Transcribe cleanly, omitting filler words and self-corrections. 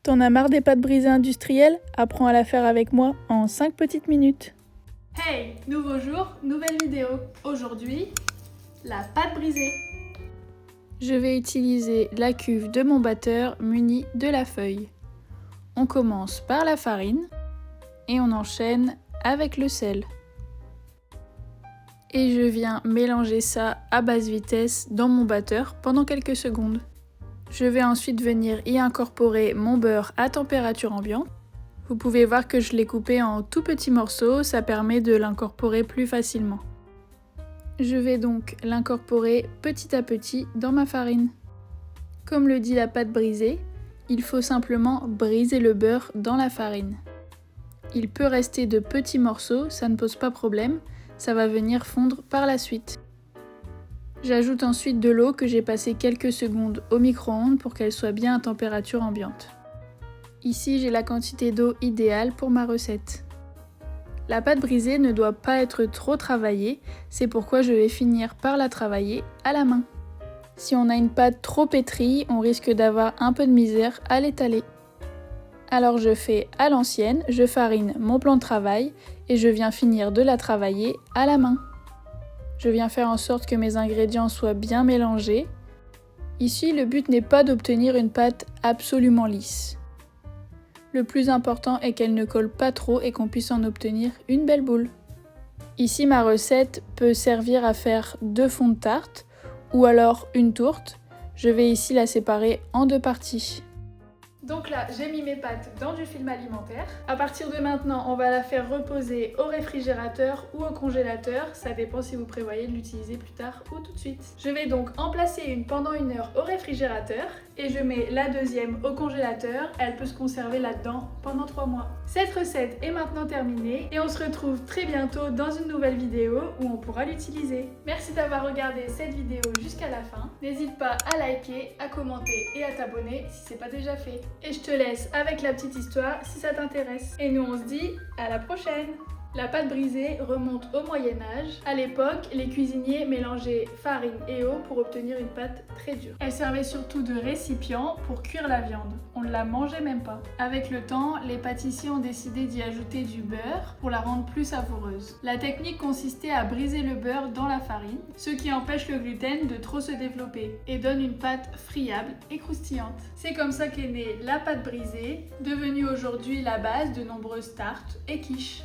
T'en as marre des pâtes brisées industrielles? Apprends à la faire avec moi en 5 petites minutes. Hey, nouveau jour, nouvelle vidéo. Aujourd'hui, la pâte brisée. Je vais utiliser la cuve de mon batteur munie de la feuille. On commence par la farine et on enchaîne avec le sel. Et je viens mélanger ça à basse vitesse dans mon batteur pendant quelques secondes. Je vais ensuite venir y incorporer mon beurre à température ambiante. Vous pouvez voir que je l'ai coupé en tout petits morceaux, ça permet de l'incorporer plus facilement. Je vais donc l'incorporer petit à petit dans ma farine. Comme le dit la pâte brisée, il faut simplement briser le beurre dans la farine. Il peut rester de petits morceaux, ça ne pose pas problème, ça va venir fondre par la suite. J'ajoute ensuite de l'eau que j'ai passé quelques secondes au micro-ondes pour qu'elle soit bien à température ambiante. Ici, j'ai la quantité d'eau idéale pour ma recette. La pâte brisée ne doit pas être trop travaillée, c'est pourquoi je vais finir par la travailler à la main. Si on a une pâte trop pétrie, on risque d'avoir un peu de misère à l'étaler. Alors je fais à l'ancienne, je farine mon plan de travail et je viens finir de la travailler à la main. Je viens faire en sorte que mes ingrédients soient bien mélangés. Ici, le but n'est pas d'obtenir une pâte absolument lisse. Le plus important est qu'elle ne colle pas trop et qu'on puisse en obtenir une belle boule. Ici, ma recette peut servir à faire 2 fonds de tarte ou alors une tourte. Je vais ici la séparer en 2 parties. Donc là, j'ai mis mes pâtes dans du film alimentaire. À partir de maintenant, on va la faire reposer au réfrigérateur ou au congélateur. Ça dépend si vous prévoyez de l'utiliser plus tard ou tout de suite. Je vais donc en placer une pendant 1 heure au réfrigérateur et je mets la deuxième au congélateur. Elle peut se conserver là-dedans pendant 3 mois. Cette recette est maintenant terminée et on se retrouve très bientôt dans une nouvelle vidéo où on pourra l'utiliser. Merci d'avoir regardé cette vidéo jusqu'à la fin. N'hésite pas à liker, à commenter et à t'abonner si c'est pas déjà fait. Et je te laisse avec la petite histoire si ça t'intéresse. Et nous on se dit à la prochaine! La pâte brisée remonte au Moyen-Âge. À l'époque, les cuisiniers mélangeaient farine et eau pour obtenir une pâte très dure. Elle servait surtout de récipient pour cuire la viande. On ne la mangeait même pas. Avec le temps, les pâtissiers ont décidé d'y ajouter du beurre pour la rendre plus savoureuse. La technique consistait à briser le beurre dans la farine, ce qui empêche le gluten de trop se développer et donne une pâte friable et croustillante. C'est comme ça qu'est née la pâte brisée, devenue aujourd'hui la base de nombreuses tartes et quiches.